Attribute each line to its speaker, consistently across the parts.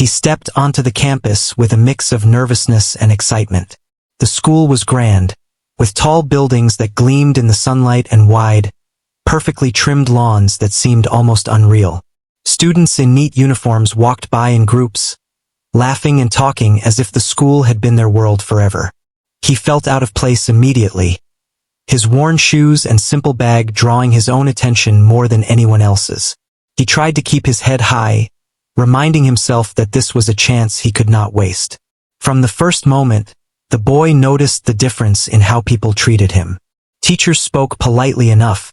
Speaker 1: He stepped onto the campus with a mix of nervousness and excitement. The school was grand, with tall buildings that gleamed in the sunlight and wide, perfectly trimmed lawns that seemed almost unreal. Students in neat uniforms walked by in groups, laughing and talking as if the school had been their world forever. He felt out of place immediately, his worn shoes and simple bag drawing his own attention more than anyone else's. He tried to keep his head high, reminding himself that this was a chance he could not waste. From the first moment, the boy noticed the difference in how people treated him. Teachers spoke politely enough,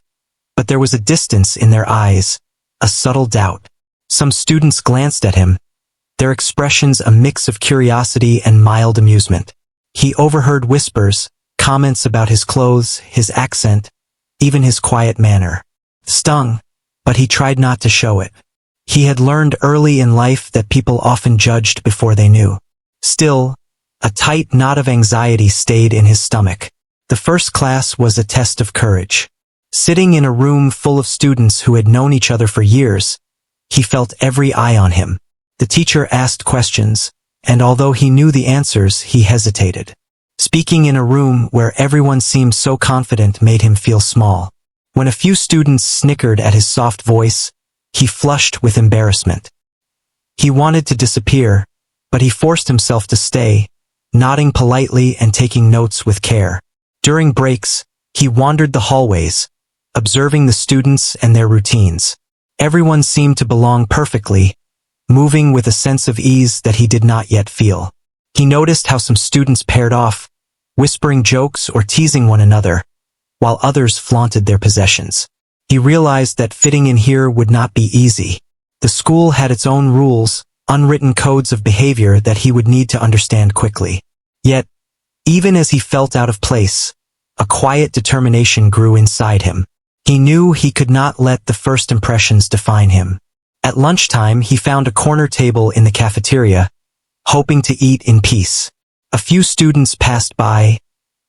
Speaker 1: but there was a distance in their eyes, a subtle doubt. Some students glanced at him, their expressions a mix of curiosity and mild amusement. He overheard whispers, comments about his clothes, his accent, even his quiet manner. Stung, but he tried not to show it. He had learned early in life that people often judged before they knew. Still, a tight knot of anxiety stayed in his stomach. The first class was a test of courage. Sitting in a room full of students who had known each other for years, he felt every eye on him. The teacher asked questions, and although he knew the answers, he hesitated. Speaking in a room where everyone seemed so confident made him feel small. When a few students snickered at his soft voice, he flushed with embarrassment. He wanted to disappear, but he forced himself to stay, nodding politely and taking notes with care. During breaks, he wandered the hallways, observing the students and their routines. Everyone seemed to belong perfectly, moving with a sense of ease that he did not yet feel. He noticed how some students paired off, whispering jokes or teasing one another, while others flaunted their possessions. He realized that fitting in here would not be easy. The school had its own rules, unwritten codes of behavior that he would need to understand quickly. Yet, even as he felt out of place, a quiet determination grew inside him. He knew he could not let the first impressions define him. At lunchtime, he found a corner table in the cafeteria, hoping to eat in peace. A few students passed by,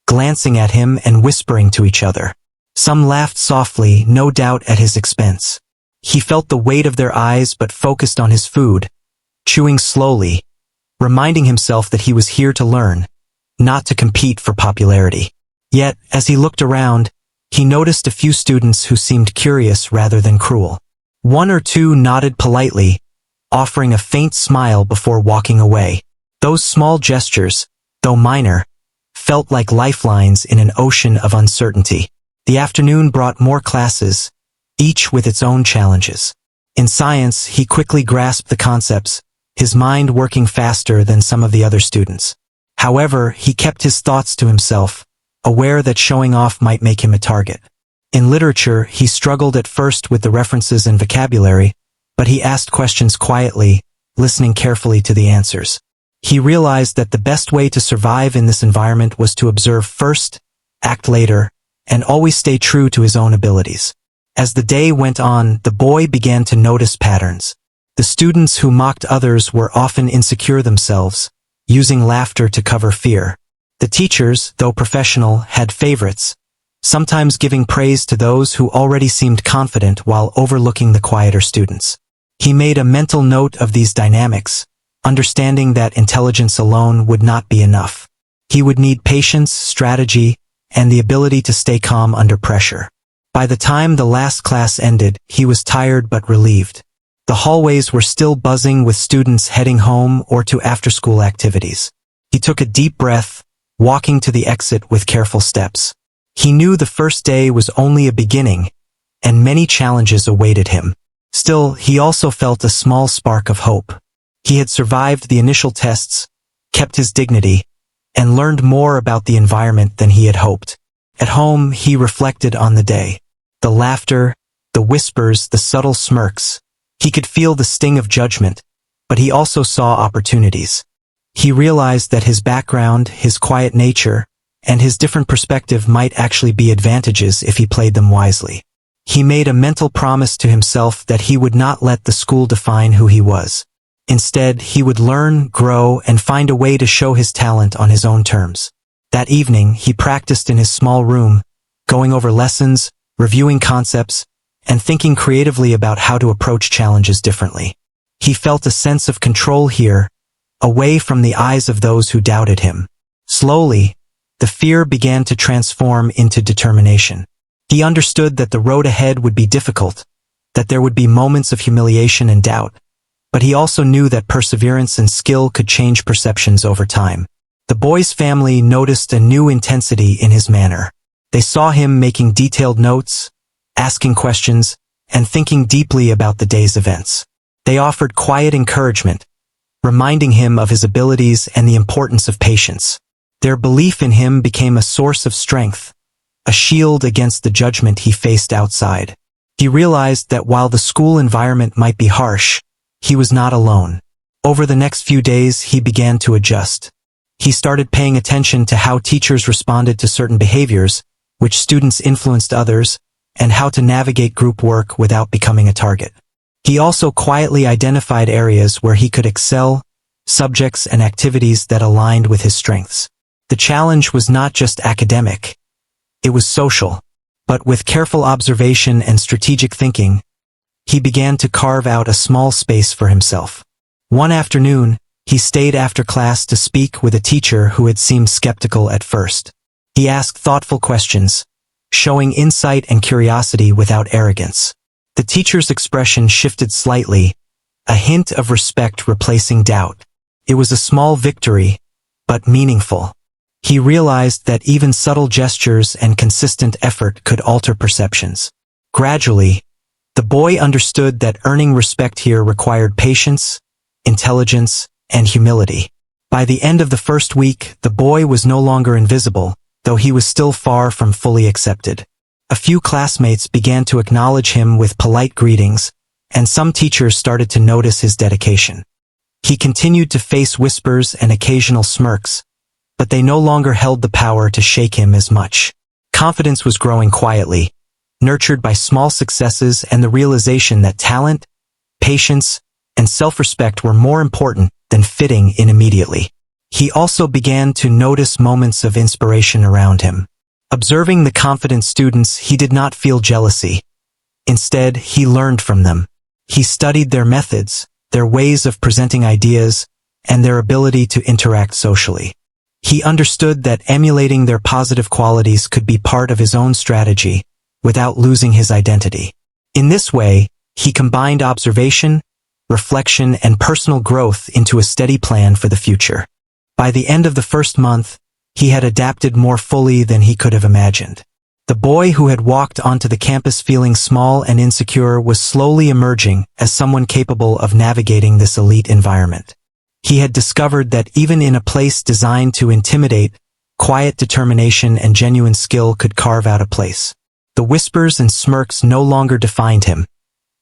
Speaker 1: glancing at him and whispering to each other. Some laughed softly, no doubt at his expense. He felt the weight of their eyes but focused on his food, chewing slowly, reminding himself that he was here to learn, not to compete for popularity. Yet, as he looked around, he noticed a few students who seemed curious rather than cruel. One or two nodded politely, offering a faint smile before walking away. Those small gestures, though minor, felt like lifelines in an ocean of uncertainty. The afternoon brought more classes, each with its own challenges. In science, he quickly grasped the concepts, his mind working faster than some of the other students. However, he kept his thoughts to himself, aware that showing off might make him a target. In literature, he struggled at first with the references and vocabulary, but he asked questions quietly, listening carefully to the answers. He realized that the best way to survive in this environment was to observe first, act later, and always stay true to his own abilities. As the day went on, the boy began to notice patterns. The students who mocked others were often insecure themselves, using laughter to cover fear. The teachers, though professional, had favorites, sometimes giving praise to those who already seemed confident while overlooking the quieter students. He made a mental note of these dynamics, understanding that intelligence alone would not be enough. He would need patience, strategy, and the ability to stay calm under pressure. By the time the last class ended, he was tired but relieved. The hallways were still buzzing with students heading home or to after-school activities. He took a deep breath, walking to the exit with careful steps. He knew the first day was only a beginning, and many challenges awaited him. Still, he also felt a small spark of hope. He had survived the initial tests, kept his dignity, and learned more about the environment than he had hoped. At home, he reflected on the day. The laughter, the whispers, the subtle smirks. He could feel the sting of judgment, but he also saw opportunities. He realized that his background, his quiet nature, and his different perspective might actually be advantages if he played them wisely. He made a mental promise to himself that he would not let the school define who he was. Instead, he would learn, grow, and find a way to show his talent on his own terms. That evening, he practiced in his small room, going over lessons, reviewing concepts, and thinking creatively about how to approach challenges differently. He felt a sense of control here, away from the eyes of those who doubted him. Slowly, the fear began to transform into determination. He understood that the road ahead would be difficult, that there would be moments of humiliation and doubt, but he also knew that perseverance and skill could change perceptions over time. The boy's family noticed a new intensity in his manner. They saw him making detailed notes, asking questions, and thinking deeply about the day's events. They offered quiet encouragement, reminding him of his abilities and the importance of patience. Their belief in him became a source of strength, a shield against the judgment he faced outside. He realized that while the school environment might be harsh, he was not alone. Over the next few days, he began to adjust. He started paying attention to how teachers responded to certain behaviors, which students influenced others, and how to navigate group work without becoming a target. He also quietly identified areas where he could excel, subjects and activities that aligned with his strengths. The challenge was not just academic. It was social. But with careful observation and strategic thinking, he began to carve out a small space for himself. One afternoon, he stayed after class to speak with a teacher who had seemed skeptical at first. He asked thoughtful questions, showing insight and curiosity without arrogance. The teacher's expression shifted slightly, a hint of respect replacing doubt. It was a small victory, but meaningful. He realized that even subtle gestures and consistent effort could alter perceptions. Gradually, the boy understood that earning respect here required patience, intelligence, and humility. By the end of the first week, the boy was no longer invisible, though he was still far from fully accepted. A few classmates began to acknowledge him with polite greetings, and some teachers started to notice his dedication. He continued to face whispers and occasional smirks, but they no longer held the power to shake him as much. Confidence was growing quietly, nurtured by small successes and the realization that talent, patience, and self-respect were more important than fitting in immediately. He also began to notice moments of inspiration around him. Observing the confident students, he did not feel jealousy. Instead, he learned from them. He studied their methods, their ways of presenting ideas, and their ability to interact socially. He understood that emulating their positive qualities could be part of his own strategy, without losing his identity. In this way, he combined observation, reflection, and personal growth into a steady plan for the future. By the end of the first month, he had adapted more fully than he could have imagined. The boy who had walked onto the campus feeling small and insecure was slowly emerging as someone capable of navigating this elite environment. He had discovered that even in a place designed to intimidate, quiet determination and genuine skill could carve out a place. The whispers and smirks no longer defined him.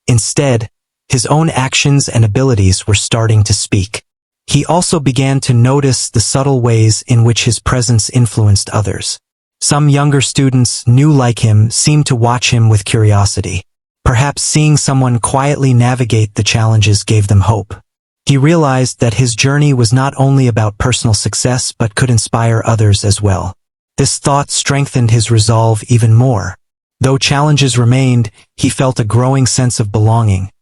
Speaker 1: Instead, his own actions and abilities were starting to speak. He also began to notice the subtle ways in which his presence influenced others. Some younger students, new like him, seemed to watch him with curiosity. Perhaps seeing someone quietly navigate the challenges gave them hope. He realized that his journey was not only about personal success but could inspire others as well. This thought strengthened his resolve even more. Though challenges remained, he felt a growing sense of belonging.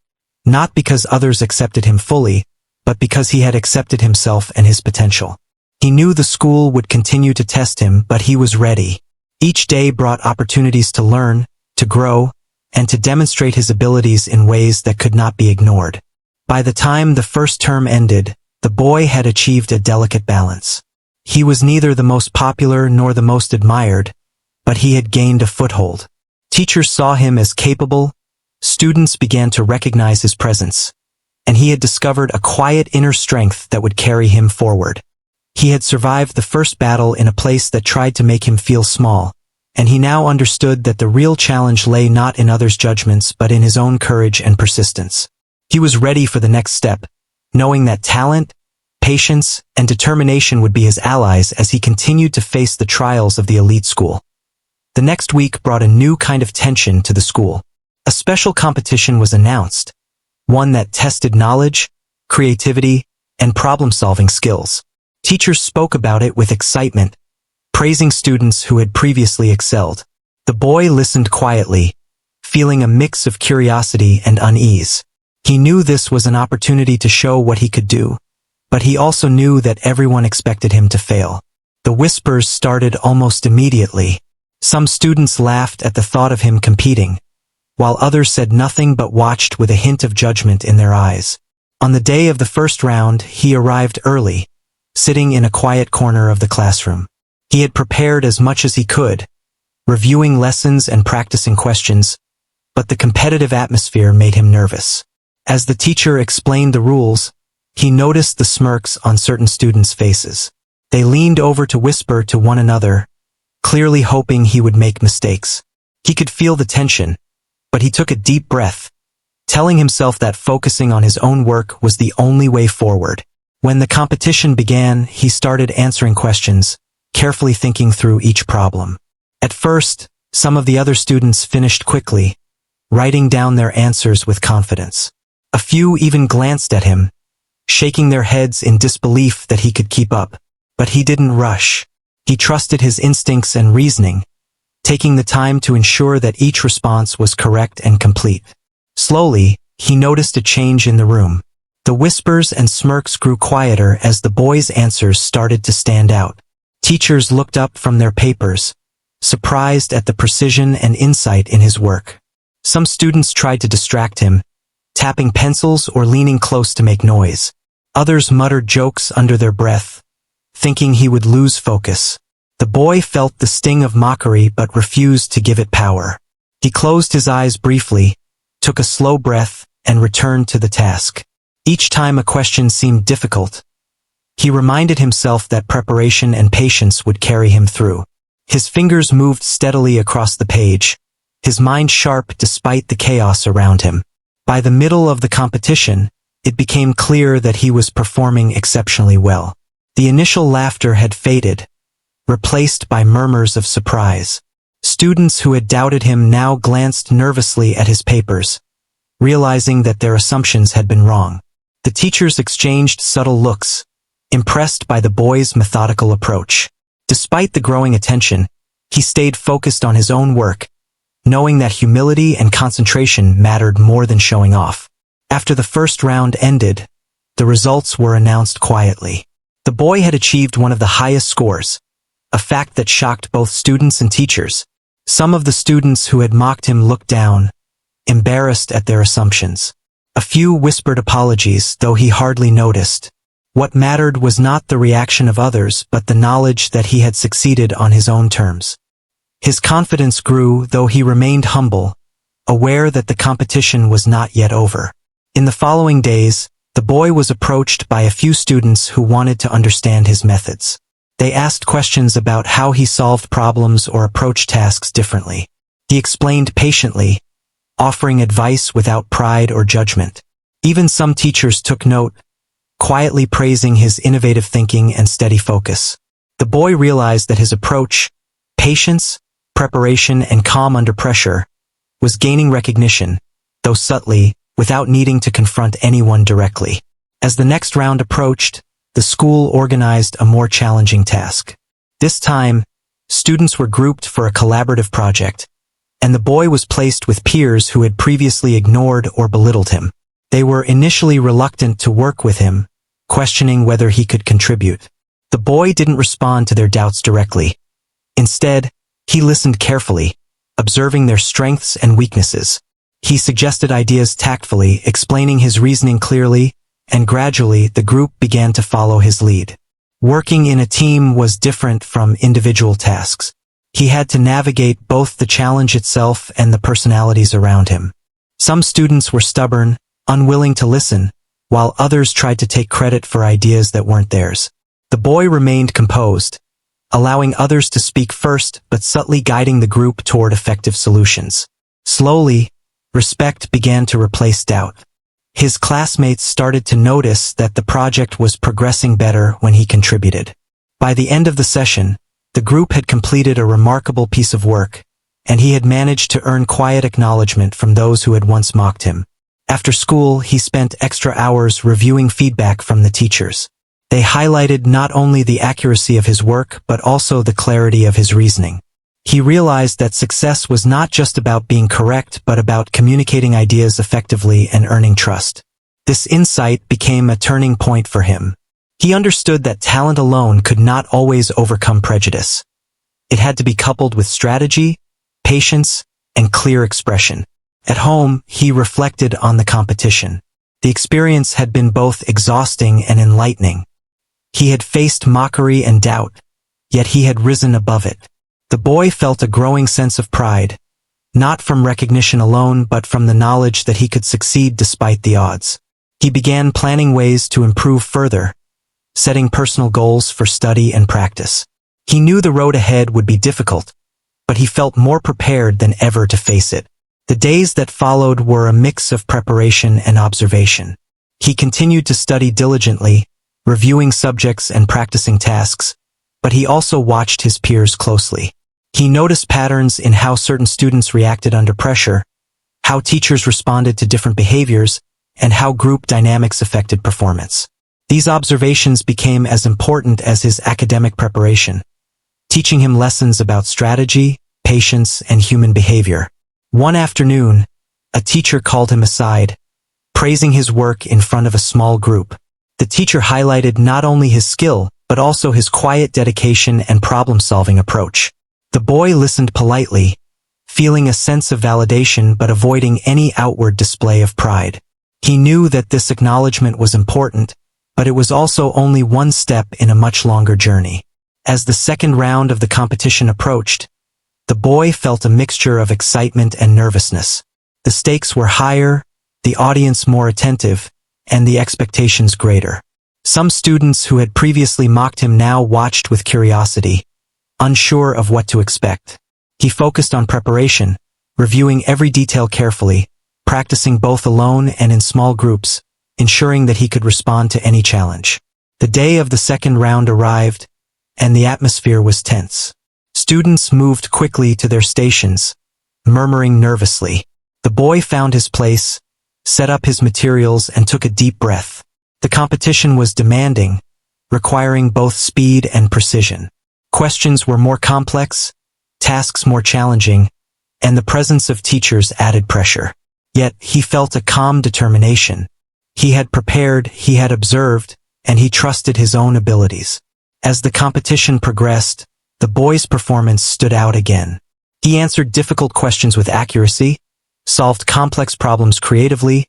Speaker 1: Not because others accepted him fully, but because he had accepted himself and his potential. He knew the school would continue to test him, but he was ready. Each day brought opportunities to learn, to grow, and to demonstrate his abilities in ways that could not be ignored. By the time the first term ended, the boy had achieved a delicate balance. He was neither the most popular nor the most admired, but he had gained a foothold. Teachers saw him as capable, students began to recognize his presence, and he had discovered a quiet inner strength that would carry him forward. He had survived the first battle in a place that tried to make him feel small, and he now understood that the real challenge lay not in others' judgments but in his own courage and persistence. He was ready for the next step, knowing that talent, patience, and determination would be his allies as he continued to face the trials of the elite school. The next week brought a new kind of tension to the school. A special competition was announced, one that tested knowledge, creativity, and problem-solving skills. Teachers spoke about it with excitement, praising students who had previously excelled. The boy listened quietly, feeling a mix of curiosity and unease. He knew this was an opportunity to show what he could do, but he also knew that everyone expected him to fail. The whispers started almost immediately. Some students laughed at the thought of him competing, while others said nothing but watched with a hint of judgment in their eyes. On the day of the first round, he arrived early, sitting in a quiet corner of the classroom. He had prepared as much as he could, reviewing lessons and practicing questions, but the competitive atmosphere made him nervous. As the teacher explained the rules, he noticed the smirks on certain students' faces. They leaned over to whisper to one another, clearly hoping he would make mistakes. He could feel the tension, but he took a deep breath, telling himself that focusing on his own work was the only way forward. When the competition began, he started answering questions, carefully thinking through each problem. At first, some of the other students finished quickly, writing down their answers with confidence. A few even glanced at him, shaking their heads in disbelief that he could keep up. But he didn't rush. He trusted his instincts and reasoning, taking the time to ensure that each response was correct and complete. Slowly, he noticed a change in the room. The whispers and smirks grew quieter as the boy's answers started to stand out. Teachers looked up from their papers, surprised at the precision and insight in his work. Some students tried to distract him, tapping pencils or leaning close to make noise. Others muttered jokes under their breath, thinking he would lose focus. The boy felt the sting of mockery but refused to give it power. He closed his eyes briefly, took a slow breath, and returned to the task. Each time a question seemed difficult, he reminded himself that preparation and patience would carry him through. His fingers moved steadily across the page, his mind sharp despite the chaos around him. By the middle of the competition, it became clear that he was performing exceptionally well. The initial laughter had faded, replaced by murmurs of surprise. Students who had doubted him now glanced nervously at his papers, realizing that their assumptions had been wrong. The teachers exchanged subtle looks, impressed by the boy's methodical approach. Despite the growing attention, he stayed focused on his own work, knowing that humility and concentration mattered more than showing off. After the first round ended, the results were announced quietly. The boy had achieved one of the highest scores, a fact that shocked both students and teachers. Some of the students who had mocked him looked down, embarrassed at their assumptions. A few whispered apologies, though he hardly noticed. What mattered was not the reaction of others, but the knowledge that he had succeeded on his own terms. His confidence grew, though he remained humble, aware that the competition was not yet over. In the following days, the boy was approached by a few students who wanted to understand his methods. They asked questions about how he solved problems or approached tasks differently. He explained patiently, offering advice without pride or judgment. Even some teachers took note, quietly praising his innovative thinking and steady focus. The boy realized that his approach, patience, preparation, and calm under pressure, was gaining recognition, though subtly, without needing to confront anyone directly. As the next round approached, the school organized a more challenging task. This time, students were grouped for a collaborative project, and the boy was placed with peers who had previously ignored or belittled him. They were initially reluctant to work with him, questioning whether he could contribute. The boy didn't respond to their doubts directly. Instead, he listened carefully, observing their strengths and weaknesses. He suggested ideas tactfully, explaining his reasoning clearly, and gradually the group began to follow his lead. Working in a team was different from individual tasks. He had to navigate both the challenge itself and the personalities around him. Some students were stubborn, unwilling to listen, while others tried to take credit for ideas that weren't theirs. The boy remained composed, allowing others to speak first but subtly guiding the group toward effective solutions. Slowly, respect began to replace doubt. His classmates started to notice that the project was progressing better when he contributed. By the end of the session, the group had completed a remarkable piece of work, and he had managed to earn quiet acknowledgement from those who had once mocked him. After school, he spent extra hours reviewing feedback from the teachers. They highlighted not only the accuracy of his work but also the clarity of his reasoning. He realized that success was not just about being correct but about communicating ideas effectively and earning trust. This insight became a turning point for him. He understood that talent alone could not always overcome prejudice. It had to be coupled with strategy, patience, and clear expression. At home, he reflected on the competition. The experience had been both exhausting and enlightening. He had faced mockery and doubt, yet he had risen above it. The boy felt a growing sense of pride, not from recognition alone but from the knowledge that he could succeed despite the odds. He began planning ways to improve further, setting personal goals for study and practice. He knew the road ahead would be difficult, but he felt more prepared than ever to face it. The days that followed were a mix of preparation and observation. He continued to study diligently, reviewing subjects and practicing tasks, but he also watched his peers closely. He noticed patterns in how certain students reacted under pressure, how teachers responded to different behaviors, and how group dynamics affected performance. These observations became as important as his academic preparation, teaching him lessons about strategy, patience, and human behavior. One afternoon, a teacher called him aside, praising his work in front of a small group. The teacher highlighted not only his skill, but also his quiet dedication and problem-solving approach. The boy listened politely, feeling a sense of validation but avoiding any outward display of pride. He knew that this acknowledgement was important, but it was also only one step in a much longer journey. As the second round of the competition approached, the boy felt a mixture of excitement and nervousness. The stakes were higher, the audience more attentive, and the expectations greater. Some students who had previously mocked him now watched with curiosity, unsure of what to expect. He focused on preparation, reviewing every detail carefully, practicing both alone and in small groups, ensuring that he could respond to any challenge. The day of the second round arrived, and the atmosphere was tense. Students moved quickly to their stations, murmuring nervously. The boy found his place, set up his materials, and took a deep breath. The competition was demanding, requiring both speed and precision. Questions were more complex, tasks more challenging, and the presence of teachers added pressure. Yet he felt a calm determination. He had prepared, he had observed, and he trusted his own abilities. As the competition progressed, the boy's performance stood out again. He answered difficult questions with accuracy, solved complex problems creatively,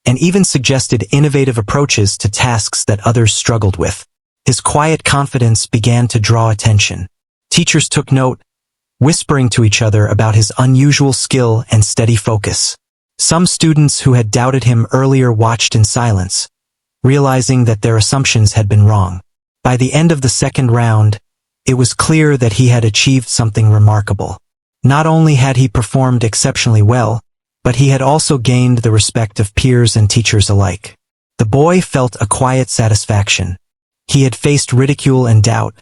Speaker 1: and even suggested innovative approaches to tasks that others struggled with. His quiet confidence began to draw attention. Teachers took note, whispering to each other about his unusual skill and steady focus. Some students who had doubted him earlier watched in silence, realizing that their assumptions had been wrong. By the end of the second round, it was clear that he had achieved something remarkable. Not only had he performed exceptionally well, but he had also gained the respect of peers and teachers alike. The boy felt a quiet satisfaction. He had faced ridicule and doubt,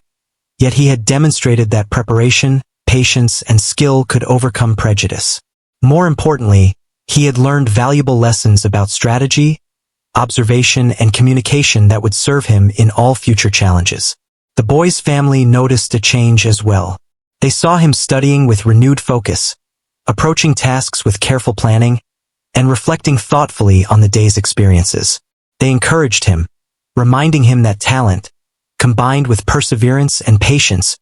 Speaker 1: yet he had demonstrated that preparation, patience, and skill could overcome prejudice. More importantly, he had learned valuable lessons about strategy, observation, and communication that would serve him in all future challenges. The boy's family noticed a change as well. They saw him studying with renewed focus, approaching tasks with careful planning, and reflecting thoughtfully on the day's experiences. They encouraged him, reminding him that talent, combined with perseverance and patience,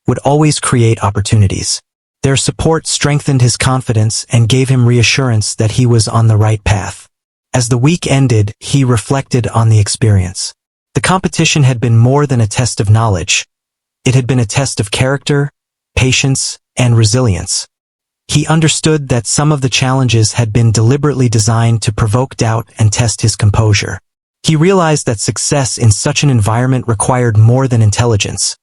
Speaker 1: would always create opportunities. Their support strengthened his confidence and gave him reassurance that he was on the right path. As the week ended, he reflected on the experience. The competition had been more than a test of knowledge. It had been a test of character, patience, and resilience. He understood that some of the challenges had been deliberately designed to provoke doubt and test his composure. He realized that success in such an environment required more than intelligence.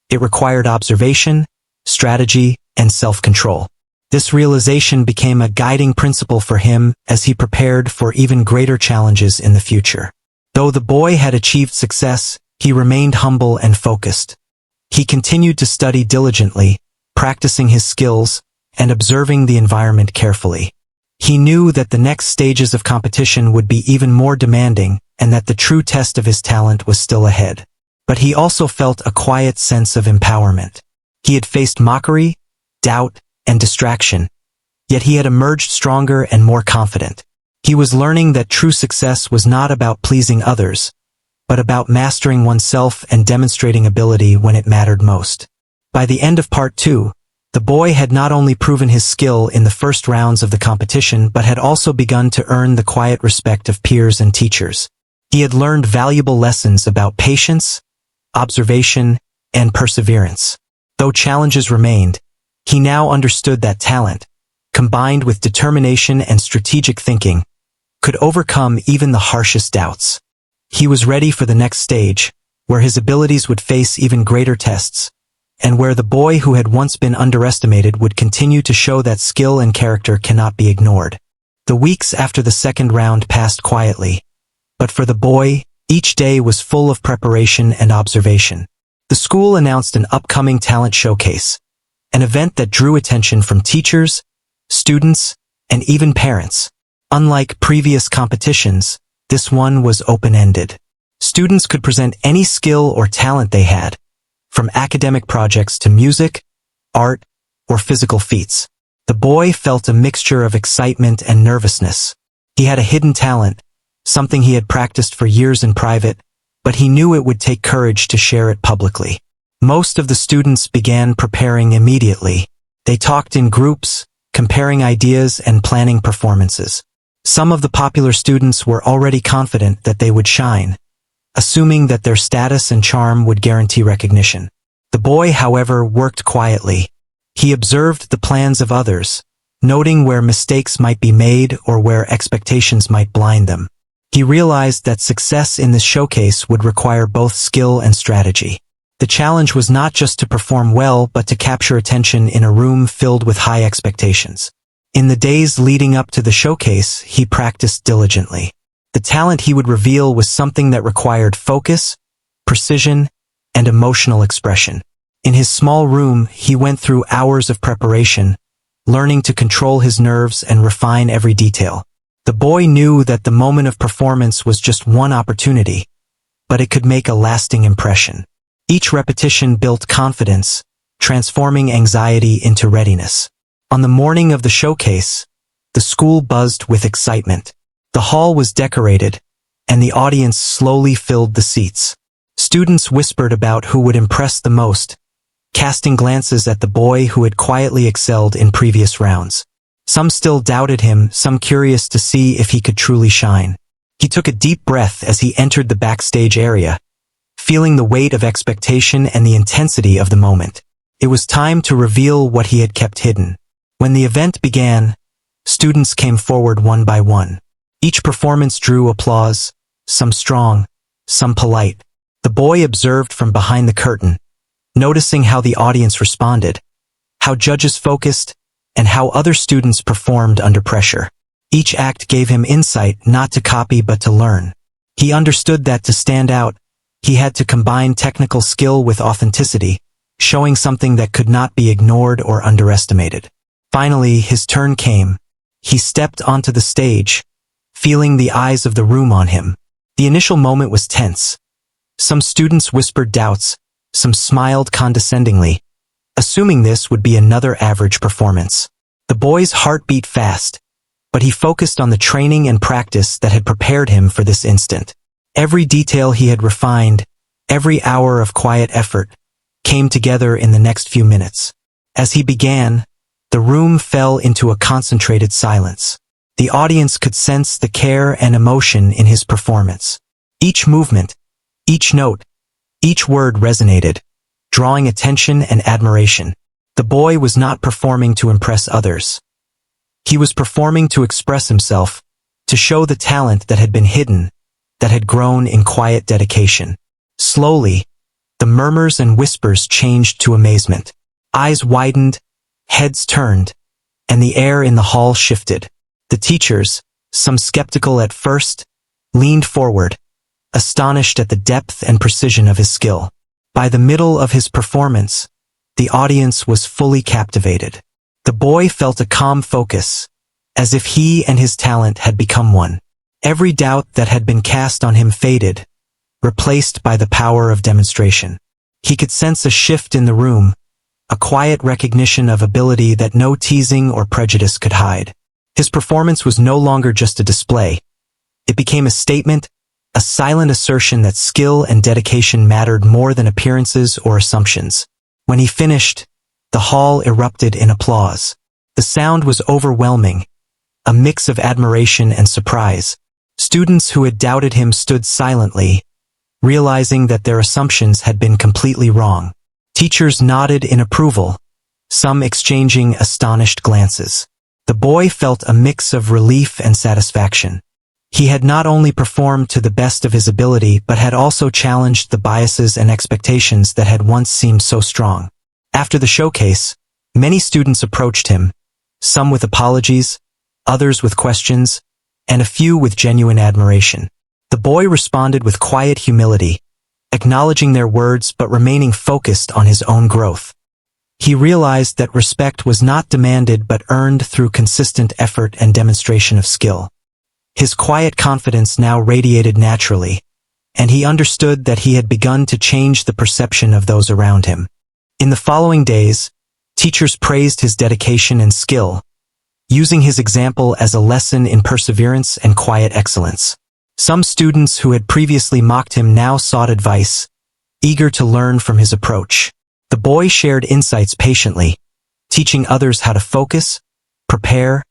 Speaker 1: It required observation, strategy, and self-control. This realization became a guiding principle for him as he prepared for even greater challenges in the future. Though the boy had achieved success, he remained humble and focused. He continued to study diligently, practicing his skills, and observing the environment carefully. He knew that the next stages of competition would be even more demanding, and that the true test of his talent was still ahead. But he also felt a quiet sense of empowerment. He had faced mockery, doubt, and distraction. Yet he had emerged stronger and more confident. He was learning that true success was not about pleasing others, but about mastering oneself and demonstrating ability when it mattered most. By the end of part 2, the boy had not only proven his skill in the first rounds of the competition but had also begun to earn the quiet respect of peers and teachers. He had learned valuable lessons about patience, observation, and perseverance. Though challenges remained, he now understood that talent, combined with determination and strategic thinking, could overcome even the harshest doubts. He was ready for the next stage, where his abilities would face even greater tests, and where the boy who had once been underestimated would continue to show that skill and character cannot be ignored. The weeks after the second round passed quietly, but for the boy, each day was full of preparation and observation. The school announced an upcoming talent showcase, an event that drew attention from teachers, students, and even parents. Unlike previous competitions, this one was open-ended. Students could present any skill or talent they had, from academic projects to music, art, or physical feats. The boy felt a mixture of excitement and nervousness. He had a hidden talent, something he had practiced for years in private, but he knew it would take courage to share it publicly. Most of the students began preparing immediately. They talked in groups, comparing ideas and planning performances. Some of the popular students were already confident that they would shine, assuming that their status and charm would guarantee recognition. The boy, however, worked quietly. He observed the plans of others, noting where mistakes might be made or where expectations might blind them. He realized that success in this showcase would require both skill and strategy. The challenge was not just to perform well but to capture attention in a room filled with high expectations. In the days leading up to the showcase, he practiced diligently. The talent he would reveal was something that required focus, precision, and emotional expression. In his small room, he went through hours of preparation, learning to control his nerves and refine every detail. The boy knew that the moment of performance was just one opportunity, but it could make a lasting impression. Each repetition built confidence, transforming anxiety into readiness. On the morning of the showcase, the school buzzed with excitement. The hall was decorated, and the audience slowly filled the seats. Students whispered about who would impress the most, casting glances at the boy who had quietly excelled in previous rounds. Some still doubted him, some curious to see if he could truly shine. He took a deep breath as he entered the backstage area, feeling the weight of expectation and the intensity of the moment. It was time to reveal what he had kept hidden. When the event began, students came forward one by one. Each performance drew applause, some strong, some polite. The boy observed from behind the curtain, noticing how the audience responded, how judges focused, and how other students performed under pressure. Each act gave him insight not to copy but to learn. He understood that to stand out, he had to combine technical skill with authenticity, showing something that could not be ignored or underestimated. Finally, his turn came. He stepped onto the stage, feeling the eyes of the room on him. The initial moment was tense. Some students whispered doubts, some smiled condescendingly, assuming this would be another average performance. The boy's heart beat fast, but he focused on the training and practice that had prepared him for this instant. Every detail he had refined, every hour of quiet effort, came together in the next few minutes. As he began, the room fell into a concentrated silence. The audience could sense the care and emotion in his performance. Each movement, each note, each word resonated, drawing attention and admiration. The boy was not performing to impress others. He was performing to express himself, to show the talent that had been hidden, that had grown in quiet dedication. Slowly, the murmurs and whispers changed to amazement. Eyes widened, heads turned, and the air in the hall shifted. The teachers, some skeptical at first, leaned forward, astonished at the depth and precision of his skill. By the middle of his performance, the audience was fully captivated. The boy felt a calm focus, as if he and his talent had become one. Every doubt that had been cast on him faded, replaced by the power of demonstration. He could sense a shift in the room, a quiet recognition of ability that no teasing or prejudice could hide. His performance was no longer just a display. It became a statement, a silent assertion that skill and dedication mattered more than appearances or assumptions. When he finished, the hall erupted in applause. The sound was overwhelming, a mix of admiration and surprise. Students who had doubted him stood silently, realizing that their assumptions had been completely wrong. Teachers nodded in approval, some exchanging astonished glances. The boy felt a mix of relief and satisfaction. He had not only performed to the best of his ability but had also challenged the biases and expectations that had once seemed so strong. After the showcase, many students approached him, some with apologies, others with questions, and a few with genuine admiration. The boy responded with quiet humility, acknowledging their words but remaining focused on his own growth. He realized that respect was not demanded but earned through consistent effort and demonstration of skill. His quiet confidence now radiated naturally, and he understood that he had begun to change the perception of those around him. In the following days, teachers praised his dedication and skill, using his example as a lesson in perseverance and quiet excellence. Some students who had previously mocked him now sought advice, eager to learn from his approach. The boy shared insights patiently, teaching others how to focus, prepare,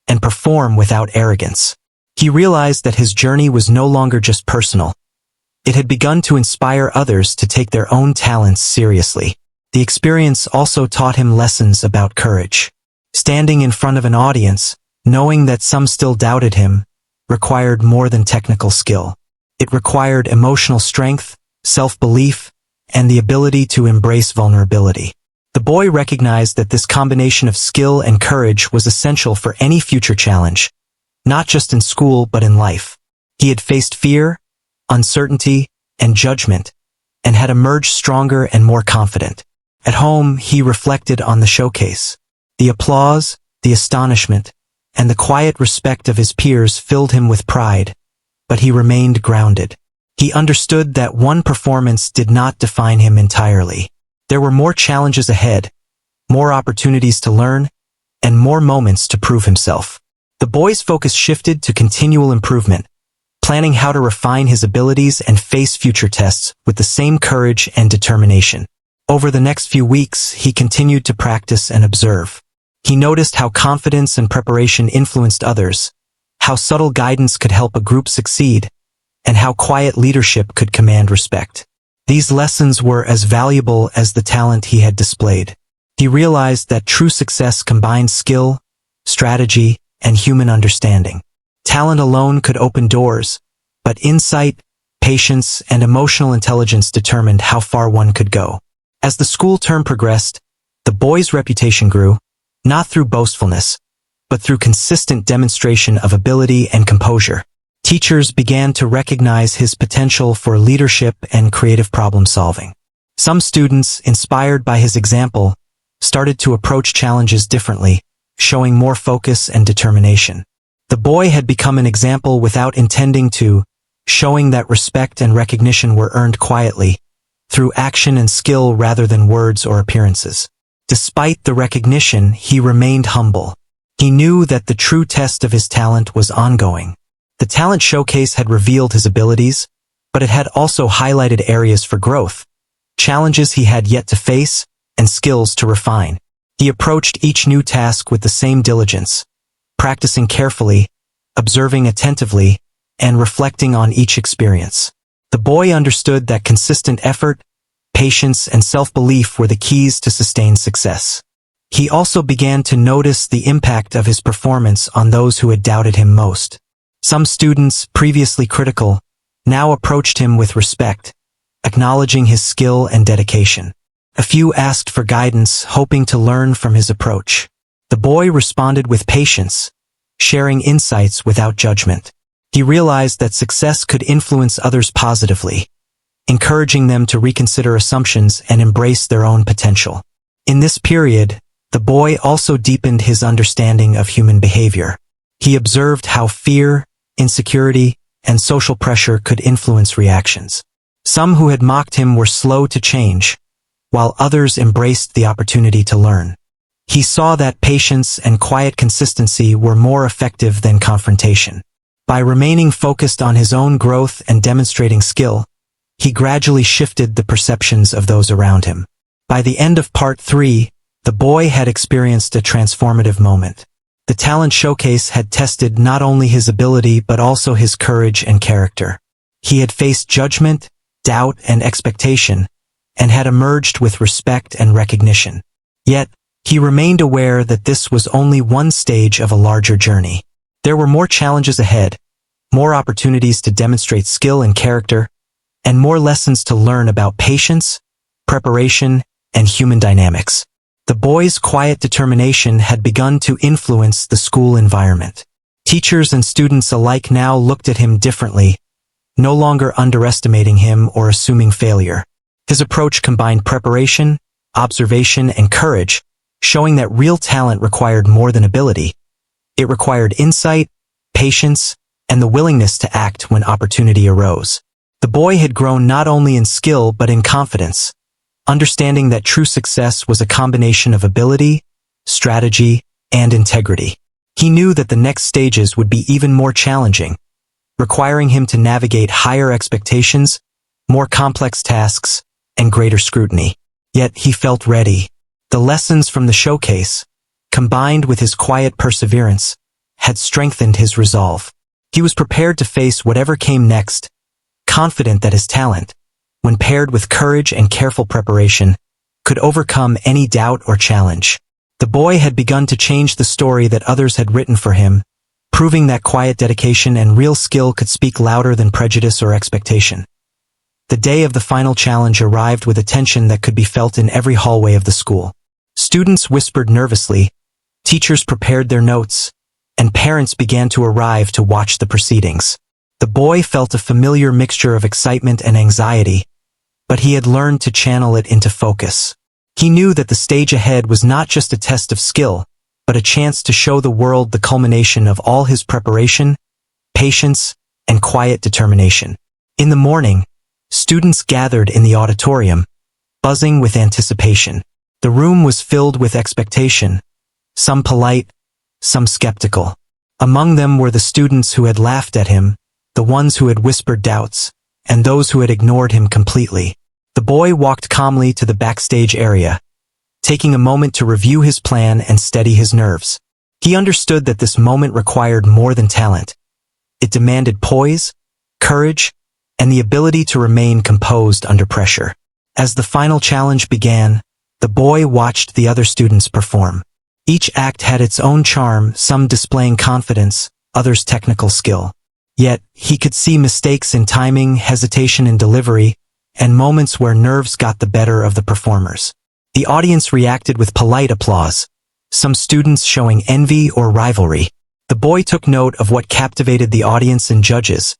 Speaker 1: and perform without arrogance. He realized that his journey was no longer just personal. It had begun to inspire others to take their own talents seriously. The experience also taught him lessons about courage. Standing in front of an audience, knowing that some still doubted him, required more than technical skill. It required emotional strength, self-belief, and the ability to embrace vulnerability. The boy recognized that this combination of skill and courage was essential for any future challenge, not just in school but in life. He had faced fear, uncertainty, and judgment, and had emerged stronger and more confident. At home, he reflected on the showcase. The applause, the astonishment, and the quiet respect of his peers filled him with pride, but he remained grounded. He understood that one performance did not define him entirely. There were more challenges ahead, more opportunities to learn, and more moments to prove himself. The boy's focus shifted to continual improvement, planning how to refine his abilities and face future tests with the same courage and determination. Over the next few weeks, he continued to practice and observe. He noticed how confidence and preparation influenced others, how subtle guidance could help a group succeed, and how quiet leadership could command respect. These lessons were as valuable as the talent he had displayed. He realized that true success combines skill, strategy, and human understanding. Talent alone could open doors, but insight, patience, and emotional intelligence determined how far one could go. As the school term progressed, the boy's reputation grew, not through boastfulness, but through consistent demonstration of ability and composure. Teachers began to recognize his potential for leadership and creative problem-solving. Some students, inspired by his example, started to approach challenges differently, showing more focus and determination. The boy had become an example without intending to, showing that respect and recognition were earned quietly, through action and skill rather than words or appearances. Despite the recognition, he remained humble. He knew that the true test of his talent was ongoing. The talent showcase had revealed his abilities, but it had also highlighted areas for growth, challenges he had yet to face, and skills to refine. He approached each new task with the same diligence, practicing carefully, observing attentively, and reflecting on each experience. The boy understood that consistent effort, patience, and self-belief were the keys to sustained success. He also began to notice the impact of his performance on those who had doubted him most. Some students, previously critical, now approached him with respect, acknowledging his skill and dedication. A few asked for guidance, hoping to learn from his approach. The boy responded with patience, sharing insights without judgment. He realized that success could influence others positively, encouraging them to reconsider assumptions and embrace their own potential. In this period, the boy also deepened his understanding of human behavior. He observed how fear, insecurity, and social pressure could influence reactions. Some who had mocked him were slow to change, while others embraced the opportunity to learn. He saw that patience and quiet consistency were more effective than confrontation. By remaining focused on his own growth and demonstrating skill, he gradually shifted the perceptions of those around him. By the end of Part 3, the boy had experienced a transformative moment. The talent showcase had tested not only his ability but also his courage and character. He had faced judgment, doubt, and expectation, and had emerged with respect and recognition. Yet, he remained aware that this was only one stage of a larger journey. There were more challenges ahead, more opportunities to demonstrate skill and character, and more lessons to learn about patience, preparation, and human dynamics. The boy's quiet determination had begun to influence the school environment. Teachers and students alike now looked at him differently, no longer underestimating him or assuming failure. His approach combined preparation, observation, and courage, showing that real talent required more than ability. It required insight, patience, and the willingness to act when opportunity arose. The boy had grown not only in skill but in confidence, understanding that true success was a combination of ability, strategy, and integrity. He knew that the next stages would be even more challenging, requiring him to navigate higher expectations, more complex tasks, and greater scrutiny. Yet he felt ready. The lessons from the showcase, combined with his quiet perseverance, had strengthened his resolve. He was prepared to face whatever came next, confident that his talent, when paired with courage and careful preparation, could overcome any doubt or challenge. The boy had begun to change the story that others had written for him, proving that quiet dedication and real skill could speak louder than prejudice or expectation. The day of the final challenge arrived with a tension that could be felt in every hallway of the school. Students whispered nervously, teachers prepared their notes, and parents began to arrive to watch the proceedings. The boy felt a familiar mixture of excitement and anxiety, but he had learned to channel it into focus. He knew that the stage ahead was not just a test of skill, but a chance to show the world the culmination of all his preparation, patience, and quiet determination. In the morning, students gathered in the auditorium, buzzing with anticipation. The room was filled with expectation, some polite, some skeptical. Among them were the students who had laughed at him, the ones who had whispered doubts, and those who had ignored him completely. The boy walked calmly to the backstage area, taking a moment to review his plan and steady his nerves. He understood that this moment required more than talent. It demanded poise, courage, and the ability to remain composed under pressure. As the final challenge began, the boy watched the other students perform. Each act had its own charm, some displaying confidence, others technical skill. Yet, he could see mistakes in timing, hesitation in delivery, and moments where nerves got the better of the performers. The audience reacted with polite applause, some students showing envy or rivalry. The boy took note of what captivated the audience and judges,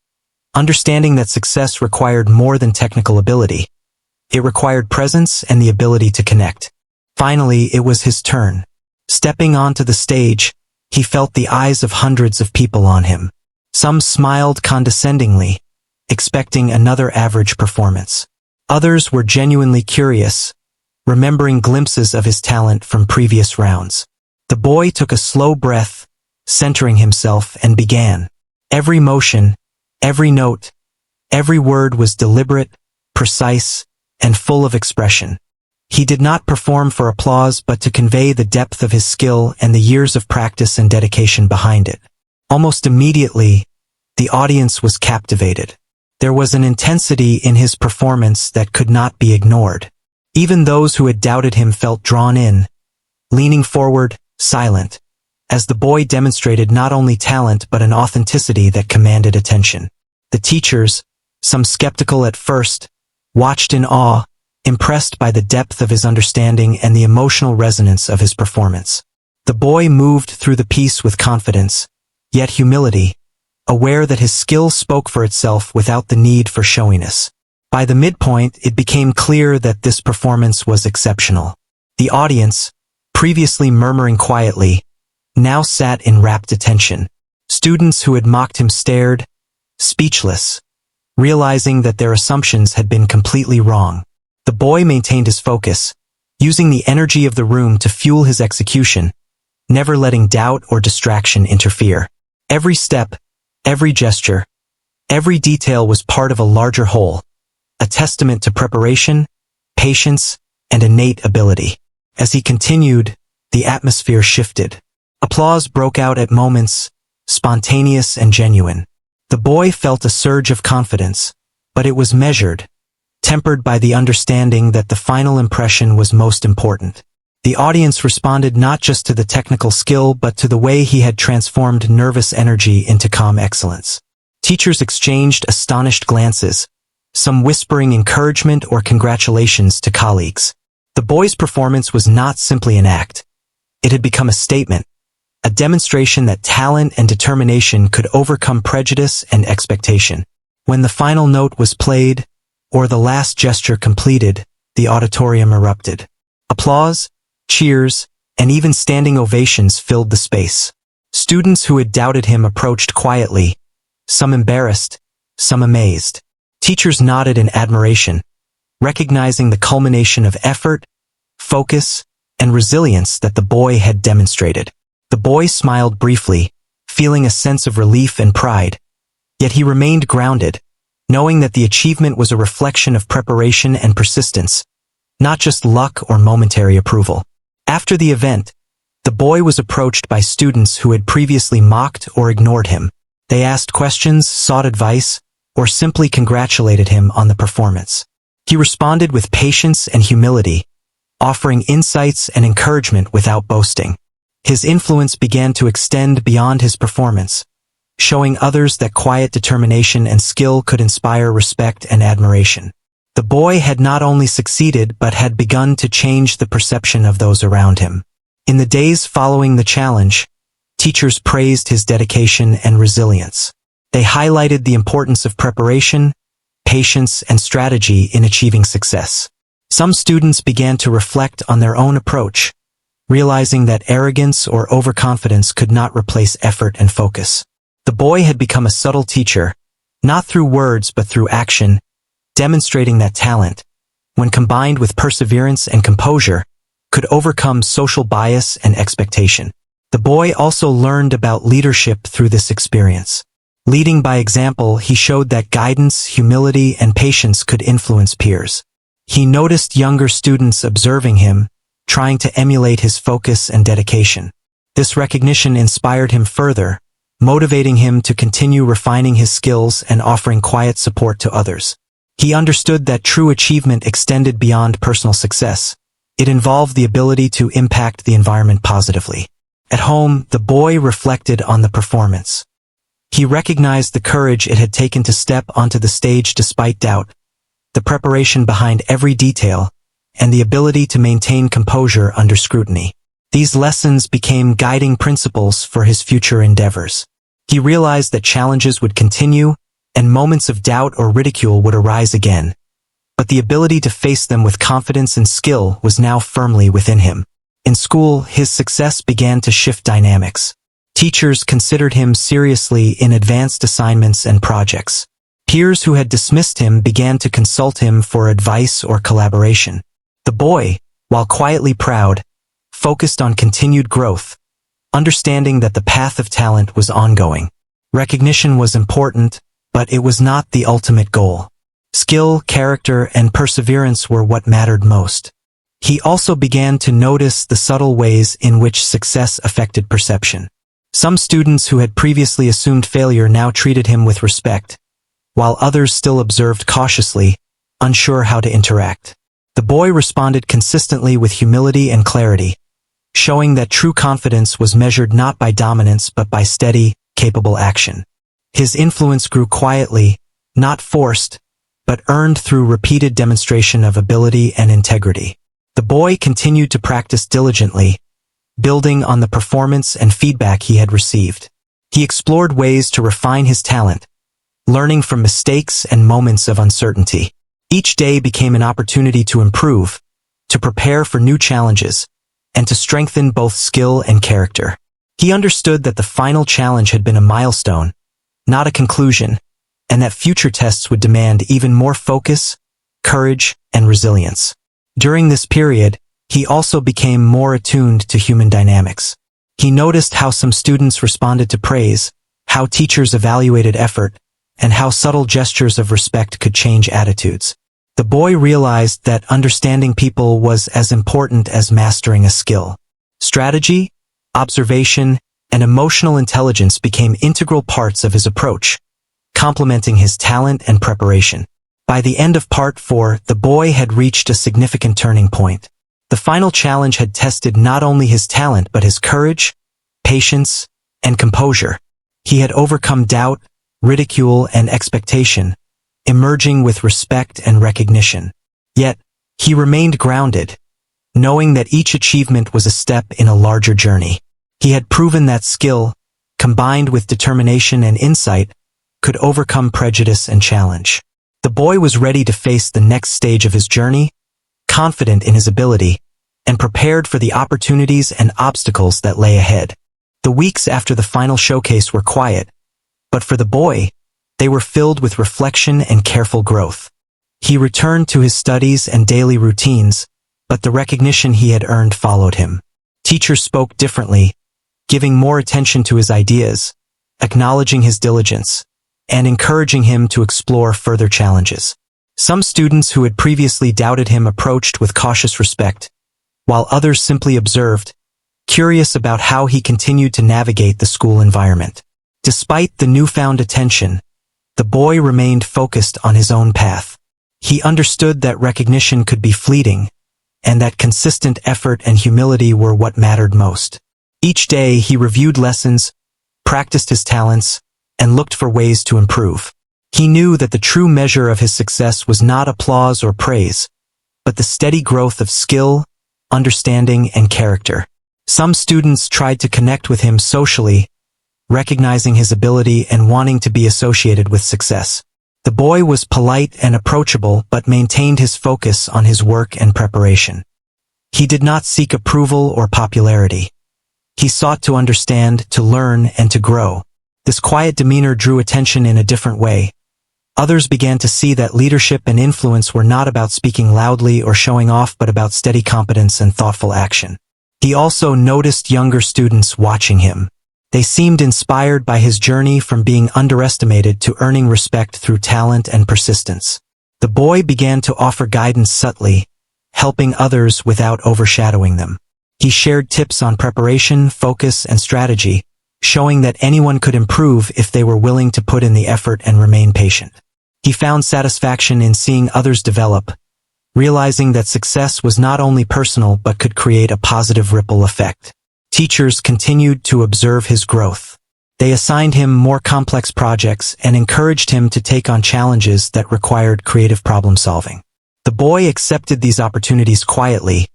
Speaker 1: understanding that success required more than technical ability. It required presence and the ability to connect. Finally, it was his turn. Stepping onto the stage, he felt the eyes of hundreds of people on him. Some smiled condescendingly, expecting another average performance. Others were genuinely curious, remembering glimpses of his talent from previous rounds. The boy took a slow breath, centering himself, and began. Every motion, every note, every word was deliberate, precise, and full of expression. He did not perform for applause but to convey the depth of his skill and the years of practice and dedication behind it. Almost immediately, the audience was captivated. There was an intensity in his performance that could not be ignored. Even those who had doubted him felt drawn in, leaning forward, silent, as the boy demonstrated not only talent but an authenticity that commanded attention. The teachers, some skeptical at first, watched in awe, impressed by the depth of his understanding and the emotional resonance of his performance. The boy moved through the piece with confidence, yet humility, aware that his skill spoke for itself without the need for showiness. By the midpoint, it became clear that this performance was exceptional. The audience, previously murmuring quietly, now sat in rapt attention. Students who had mocked him stared, speechless, realizing that their assumptions had been completely wrong. The boy maintained his focus, using the energy of the room to fuel his execution, never letting doubt or distraction interfere. Every step, every gesture, every detail was part of a larger whole, a testament to preparation, patience, and innate ability. As he continued, the atmosphere shifted. Applause broke out at moments, spontaneous and genuine. The boy felt a surge of confidence, but it was measured, tempered by the understanding that the final impression was most important. The audience responded not just to the technical skill but to the way he had transformed nervous energy into calm excellence. Teachers exchanged astonished glances, some whispering encouragement or congratulations to colleagues. The boy's performance was not simply an act. It had become a statement, a demonstration that talent and determination could overcome prejudice and expectation. When the final note was played, or the last gesture completed, the auditorium erupted. Applause, cheers, and even standing ovations filled the space. Students who had doubted him approached quietly, some embarrassed, some amazed. Teachers nodded in admiration, recognizing the culmination of effort, focus, and resilience that the boy had demonstrated. The boy smiled briefly, feeling a sense of relief and pride, yet he remained grounded, knowing that the achievement was a reflection of preparation and persistence, not just luck or momentary approval. After the event, the boy was approached by students who had previously mocked or ignored him. They asked questions, sought advice, or simply congratulated him on the performance. He responded with patience and humility, offering insights and encouragement without boasting. His influence began to extend beyond his performance, showing others that quiet determination and skill could inspire respect and admiration. The boy had not only succeeded but had begun to change the perception of those around him. In the days following the challenge, teachers praised his dedication and resilience. They highlighted the importance of preparation, patience, and strategy in achieving success. Some students began to reflect on their own approach, realizing that arrogance or overconfidence could not replace effort and focus. The boy had become a subtle teacher, not through words but through action, demonstrating that talent, when combined with perseverance and composure, could overcome social bias and expectation. The boy also learned about leadership through this experience. Leading by example, he showed that guidance, humility, and patience could influence peers. He noticed younger students observing him, trying to emulate his focus and dedication. This recognition inspired him further, motivating him to continue refining his skills and offering quiet support to others. He understood that true achievement extended beyond personal success. It involved the ability to impact the environment positively. At home, the boy reflected on the performance. He recognized the courage it had taken to step onto the stage despite doubt, the preparation behind every detail, and the ability to maintain composure under scrutiny. These lessons became guiding principles for his future endeavors. He realized that challenges would continue, and moments of doubt or ridicule would arise again. But the ability to face them with confidence and skill was now firmly within him. In school, his success began to shift dynamics. Teachers considered him seriously in advanced assignments and projects. Peers who had dismissed him began to consult him for advice or collaboration. The boy, while quietly proud, focused on continued growth, understanding that the path of talent was ongoing. Recognition was important, but it was not the ultimate goal. Skill, character, and perseverance were what mattered most. He also began to notice the subtle ways in which success affected perception. Some students who had previously assumed failure now treated him with respect, while others still observed cautiously, unsure how to interact. The boy responded consistently with humility and clarity, showing that true confidence was measured not by dominance but by steady, capable action. His influence grew quietly, not forced, but earned through repeated demonstration of ability and integrity. The boy continued to practice diligently, building on the performance and feedback he had received. He explored ways to refine his talent, learning from mistakes and moments of uncertainty. Each day became an opportunity to improve, to prepare for new challenges, and to strengthen both skill and character. He understood that the final challenge had been a milestone, not a conclusion, and that future tests would demand even more focus, courage, and resilience. During this period, he also became more attuned to human dynamics. He noticed how some students responded to praise, how teachers evaluated effort, and how subtle gestures of respect could change attitudes. The boy realized that understanding people was as important as mastering a skill. Strategy, observation, and emotional intelligence became integral parts of his approach, complementing his talent and preparation. By the end of Part 4, the boy had reached a significant turning point. The final challenge had tested not only his talent but his courage, patience, and composure. He had overcome doubt, ridicule, and expectation, emerging with respect and recognition. Yet, he remained grounded, knowing that each achievement was a step in a larger journey. He had proven that skill, combined with determination and insight, could overcome prejudice and challenge. The boy was ready to face the next stage of his journey, confident in his ability, and prepared for the opportunities and obstacles that lay ahead. The weeks after the final showcase were quiet, but for the boy, they were filled with reflection and careful growth. He returned to his studies and daily routines, but the recognition he had earned followed him. Teachers spoke differently, giving more attention to his ideas, acknowledging his diligence, and encouraging him to explore further challenges. Some students who had previously doubted him approached with cautious respect, while others simply observed, curious about how he continued to navigate the school environment. Despite the newfound attention, the boy remained focused on his own path. He understood that recognition could be fleeting, and that consistent effort and humility were what mattered most. Each day he reviewed lessons, practiced his talents, and looked for ways to improve. He knew that the true measure of his success was not applause or praise, but the steady growth of skill, understanding, and character. Some students tried to connect with him socially, recognizing his ability and wanting to be associated with success. The boy was polite and approachable but maintained his focus on his work and preparation. He did not seek approval or popularity. He sought to understand, to learn, and to grow. This quiet demeanor drew attention in a different way. Others began to see that leadership and influence were not about speaking loudly or showing off but about steady competence and thoughtful action. He also noticed younger students watching him. They seemed inspired by his journey from being underestimated to earning respect through talent and persistence. The boy began to offer guidance subtly, helping others without overshadowing them. He shared tips on preparation, focus, and strategy, showing that anyone could improve if they were willing to put in the effort and remain patient. He found satisfaction in seeing others develop, realizing that success was not only personal but could create a positive ripple effect. Teachers continued to observe his growth. They assigned him more complex projects and encouraged him to take on challenges that required creative problem-solving. The boy accepted these opportunities quietly,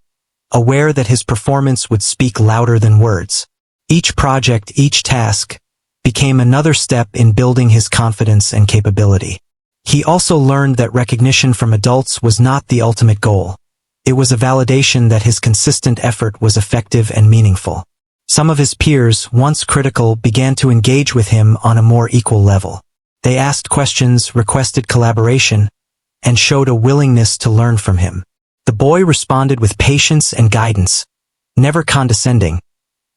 Speaker 1: aware that his performance would speak louder than words. Each project, each task, became another step in building his confidence and capability. He also learned that recognition from adults was not the ultimate goal. It was a validation that his consistent effort was effective and meaningful. Some of his peers, once critical, began to engage with him on a more equal level. They asked questions, requested collaboration, and showed a willingness to learn from him. The boy responded with patience and guidance, never condescending,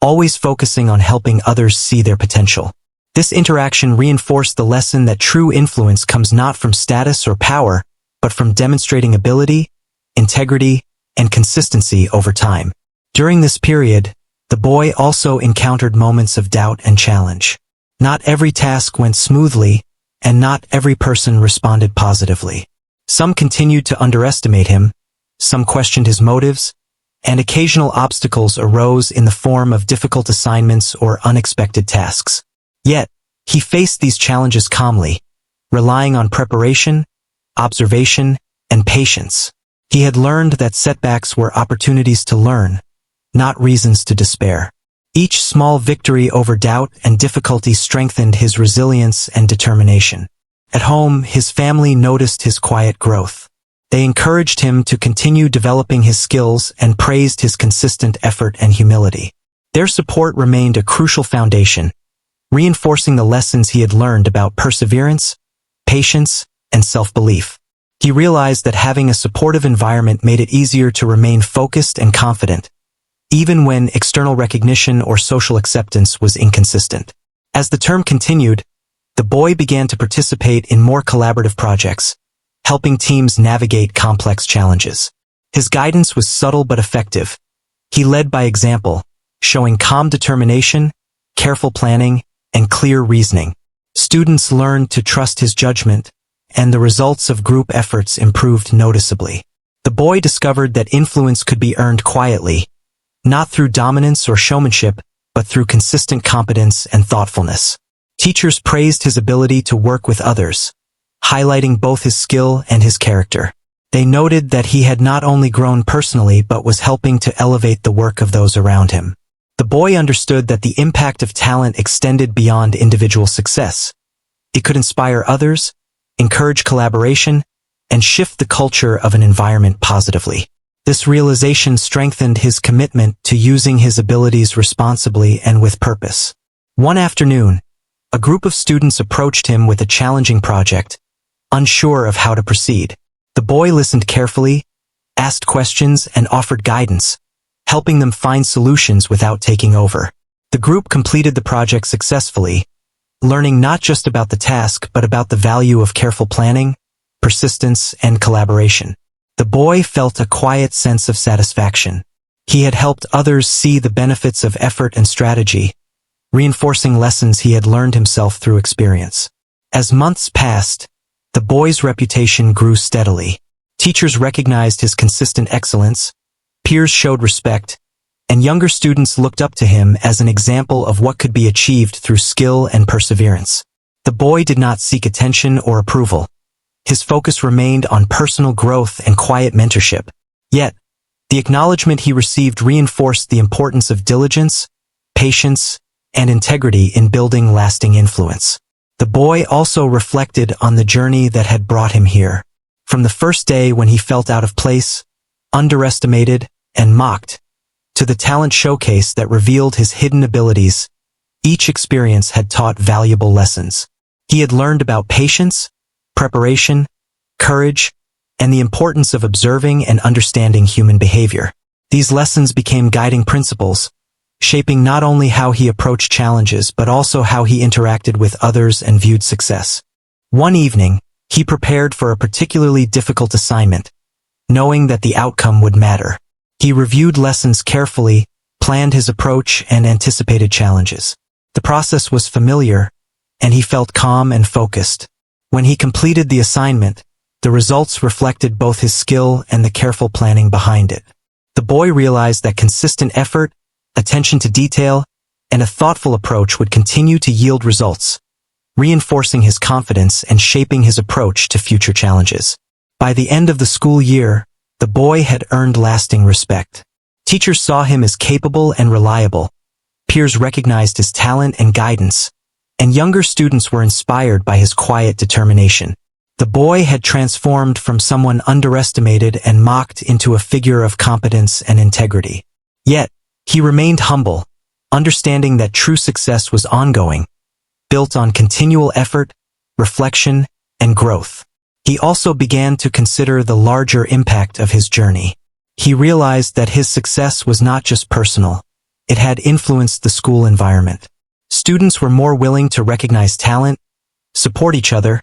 Speaker 1: always focusing on helping others see their potential. This interaction reinforced the lesson that true influence comes not from status or power, but from demonstrating ability, integrity, and consistency over time. During this period, the boy also encountered moments of doubt and challenge. Not every task went smoothly, and not every person responded positively. Some continued to underestimate him, some questioned his motives, and occasional obstacles arose in the form of difficult assignments or unexpected tasks. Yet, he faced these challenges calmly, relying on preparation, observation, and patience. He had learned that setbacks were opportunities to learn, not reasons to despair. Each small victory over doubt and difficulty strengthened his resilience and determination. At home, his family noticed his quiet growth. They encouraged him to continue developing his skills and praised his consistent effort and humility. Their support remained a crucial foundation, reinforcing the lessons he had learned about perseverance, patience, and self-belief. He realized that having a supportive environment made it easier to remain focused and confident, even when external recognition or social acceptance was inconsistent. As the term continued, the boy began to participate in more collaborative projects, helping teams navigate complex challenges. His guidance was subtle but effective. He led by example, showing calm determination, careful planning, and clear reasoning. Students learned to trust his judgment, and the results of group efforts improved noticeably. The boy discovered that influence could be earned quietly, not through dominance or showmanship, but through consistent competence and thoughtfulness. Teachers praised his ability to work with others, highlighting both his skill and his character. They noted that he had not only grown personally but was helping to elevate the work of those around him. The boy understood that the impact of talent extended beyond individual success. It could inspire others, encourage collaboration, and shift the culture of an environment positively. This realization strengthened his commitment to using his abilities responsibly and with purpose. One afternoon, a group of students approached him with a challenging project, unsure of how to proceed. The boy listened carefully, asked questions, and offered guidance, helping them find solutions without taking over. The group completed the project successfully, learning not just about the task but about the value of careful planning, persistence, and collaboration. The boy felt a quiet sense of satisfaction. He had helped others see the benefits of effort and strategy, reinforcing lessons he had learned himself through experience. As months passed, the boy's reputation grew steadily. Teachers recognized his consistent excellence, peers showed respect, and younger students looked up to him as an example of what could be achieved through skill and perseverance. The boy did not seek attention or approval. His focus remained on personal growth and quiet mentorship. Yet, the acknowledgement he received reinforced the importance of diligence, patience, and integrity in building lasting influence. The boy also reflected on the journey that had brought him here. From the first day when he felt out of place, underestimated, and mocked, to the talent showcase that revealed his hidden abilities, each experience had taught valuable lessons. He had learned about patience, preparation, courage, and the importance of observing and understanding human behavior. These lessons became guiding principles, shaping not only how he approached challenges but also how he interacted with others and viewed success. One evening, he prepared for a particularly difficult assignment, knowing that the outcome would matter. He reviewed lessons carefully, planned his approach, and anticipated challenges. The process was familiar, and he felt calm and focused. When he completed the assignment, the results reflected both his skill and the careful planning behind it. The boy realized that consistent effort, attention to detail, and a thoughtful approach would continue to yield results, reinforcing his confidence and shaping his approach to future challenges. By the end of the school year, the boy had earned lasting respect. Teachers saw him as capable and reliable, peers recognized his talent and guidance, and younger students were inspired by his quiet determination. The boy had transformed from someone underestimated and mocked into a figure of competence and integrity. Yet, he remained humble, understanding that true success was ongoing, built on continual effort, reflection, and growth. He also began to consider the larger impact of his journey. He realized that his success was not just personal, it had influenced the school environment. Students were more willing to recognize talent, support each other,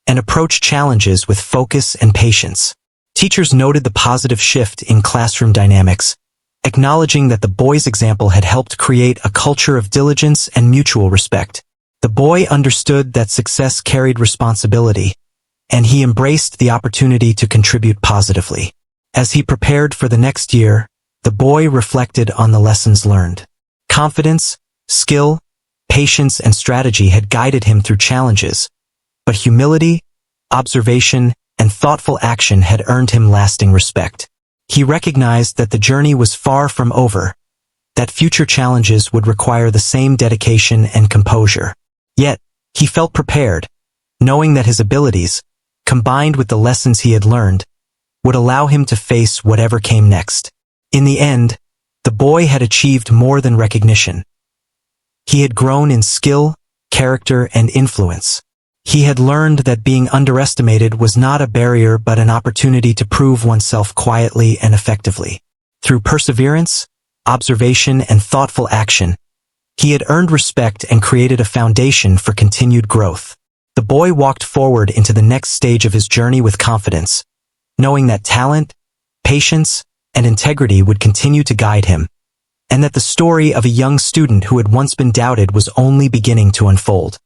Speaker 1: and approach challenges with focus and patience. Teachers noted the positive shift in classroom dynamics, acknowledging that the boy's example had helped create a culture of diligence and mutual respect. The boy understood that success carried responsibility, and he embraced the opportunity to contribute positively. As he prepared for the next year, the boy reflected on the lessons learned. Confidence, skill, patience, and strategy had guided him through challenges, but humility, observation, and thoughtful action had earned him lasting respect. He recognized that the journey was far from over, that future challenges would require the same dedication and composure. Yet, he felt prepared, knowing that his abilities, combined with the lessons he had learned, would allow him to face whatever came next. In the end, the boy had achieved more than recognition. He had grown in skill, character, and influence. He had learned that being underestimated was not a barrier but an opportunity to prove oneself quietly and effectively. Through perseverance, observation, and thoughtful action, he had earned respect and created a foundation for continued growth. The boy walked forward into the next stage of his journey with confidence, knowing that talent, patience, and integrity would continue to guide him, and that the story of a young student who had once been doubted was only beginning to unfold.